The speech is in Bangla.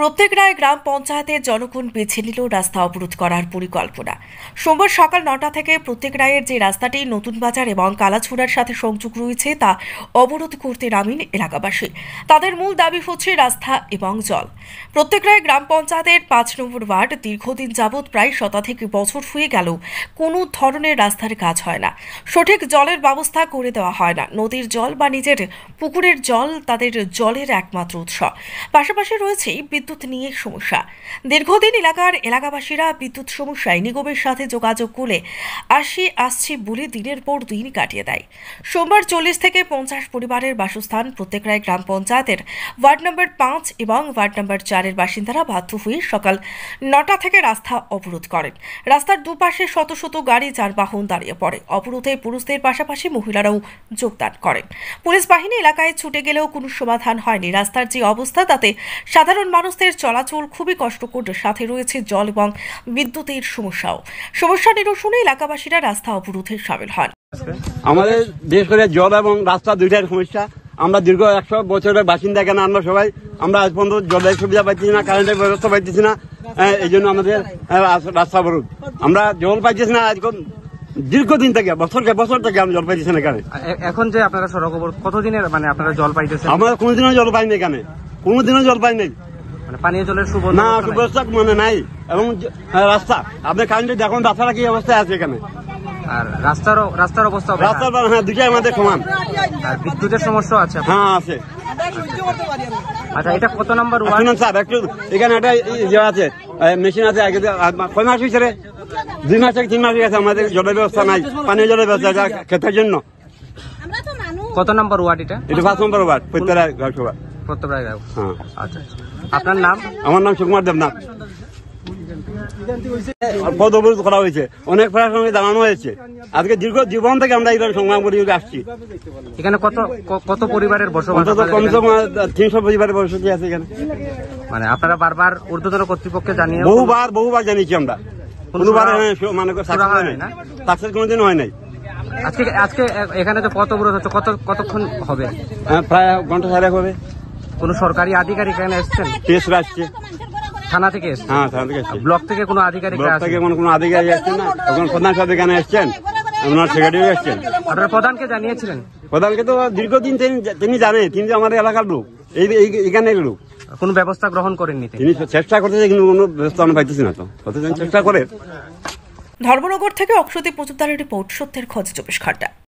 প্রত্যেকরায় গ্রাম পঞ্চায়েতের জনগণ বেছে নিল রাস্তা অবরোধ করার পরিকল্পনা। সোমবার সকাল 9টা থেকে প্রত্যেকরায়ের যে রাস্তাটি নতুন বাজার এবং কালাছুড়ার সাথে সংযোগ রয়েছে তা অবরোধ করতে নামেন এলাকাবাসী। তাদের মূল দাবি হচ্ছে রাস্তা এবং জল। প্রত্যেকরায় গ্রাম পঞ্চায়েতের 5 নম্বর ওয়ার্ড দীর্ঘদিন যাবৎ প্রায় শতাধিক বছর হয়ে গেল কোনো ধরনের রাস্তার কাজ হয় না, সঠিক জলের ব্যবস্থা করে দেওয়া হয় না। নদীর জল বা নিজের পুকুরের জল তাদের জলের একমাত্র উৎস। পাশাপাশি রয়েছে বিদ্যুৎ নিয়ে সমস্যা। দীর্ঘদিন এলাকাবাসীরা বিদ্যুৎ সমস্যায় নিগমের সাথে যোগাযোগ করে আসছি বলে দিনের পর দিন কাটিয়ে দেয়। সোমবার 40 থেকে 50 পরিবারের বাসস্থান প্রত্যেকরায় গ্রাম পঞ্চায়েতের ওয়ার্ড নম্বর 5 এবং ওয়ার্ড নম্বর 4-এর বাসিন্দারা বাধ্য হয়ে সকাল 9টা থেকে রাস্তা অবরোধ করেন। রাস্তার দুপাশে শত শত গাড়ি যানবাহন দাঁড়িয়ে পড়ে। অবরোধে পুরুষদের পাশাপাশি মহিলারাও যোগদান করেন। পুলিশ বাহিনী এলাকায় ছুটে গেলেও কোনো সমাধান হয়নি। রাস্তার যে অবস্থা তাতে সাধারণ মানুষদের চলাচল খুবই কষ্টকর। সাথে রয়েছে জল এবং বিদ্যুতের সমস্যা নিরসনে এলাকাবাসীরা রাস্তা অবরোধে সামিল হন। আমাদের বিশেষ করে জল এবং রাস্তা দুইটার সমস্যা। আমরা দীর্ঘ 100 বছরের বাসিন্দা, কেন আমরা আজ পর্যন্ত জলের সুবিধা পাইতেছি না, কারেন্টের ব্যবস্থা পাইতেছি না। এই জন্য আমাদের রাস্তা অবরোধ। আমরা জল পাইতেছি না আজকাল দীর্ঘদিন থেকে, বছর থেকে আমরা জল পাইতেছি না। এখানে এখন যে আপনারা সড়ক অবরোধ কতদিনের আপনারা জল পাইতেছেন? আমরা কোনোদিনও জল পাইনি, এখানে কোনোদিনও জল পাইনি। পানীয় জলের সুব্যবস্থা নাই। এবং রাস্তা আপনি কারেন্টের দেখুন রাস্তাটা কি অবস্থায় আছে এখানে। আর রাস্তার অবস্থা হ্যাঁ, দুটাই আমাদের সমান। আর বিদ্যুতের সমস্যা আছে? হ্যাঁ আছে। আচ্ছা, এটা কত নম্বর ওয়ার্ড স্যার? একটু এখানে একটা ইয়ে আছে, মেশিন আছে। কয় মাস হয়েছে রে? 2 মাস থেকে 3 মাস হয়ে গেছে। আমাদের জলের ব্যবস্থা নাই, পানীয় জলের ব্যবস্থা খেতের জন্য। কত নম্বর ওয়ার্ড এটা? 5 নম্বর ওয়ার্ড, প্রত্যেকরায়। হ্যাঁ। আচ্ছা, আপনার নাম? আমার নাম সুকুমার দেবনাথ। পদ অবরোধ করা হয়েছে, অনেক প্রশাসনকে জানানো হয়েছে। আজকে দীর্ঘ জীবন থেকে আমরা এইভাবে সংগ্রাম করে আসছি। এখানে কত পরিবারের বসবাস? কমসে কম 300 পরিবারের বসতি আছে এখানে। মানে আপনারা বারবার ঊর্ধ্বতন কর্তৃপক্ষকে জানিয়ে? বহুবার জানিয়েছি আমরা। কোনোবার সাকসেস কোনোদিন হয় নাই। আজকে এখানে যে পথ অবরোধ হচ্ছে, কতক্ষণ হবে? প্রায় ঘন্টা 4 হবে। কোন সরকারি আধিকারিক এখানে এসছেন? আসছে থানা থেকে এসছে? হ্যাঁ, থানা থেকে এসছে। ব্লক থেকে কোনো আধিকারিক? কোনো আধিকারিক আসছেন না। তখন প্রধান সাহেব এখানে এসছেন, ওনার সেক্রেটারি এসছেন। আপনার প্রধানকে জানিয়েছিলেন? প্রধানকে তো দীর্ঘদিন তিনি জানেন, তিনি আমাদের এলাকার লোক, এখানে লোক। কোনো ব্যবস্থা গ্রহণ করেননি? তিনি চেষ্টা করতেছে, কিন্তু কোনো ব্যবস্থা আমরা পাইতেছি না। তো কতজন চেষ্টা করে। ধর্মনগর থেকে অক্ষদীপ মজুমদারের রিপোর্ট, সত্যের খোঁজ 24 ঘন্টা।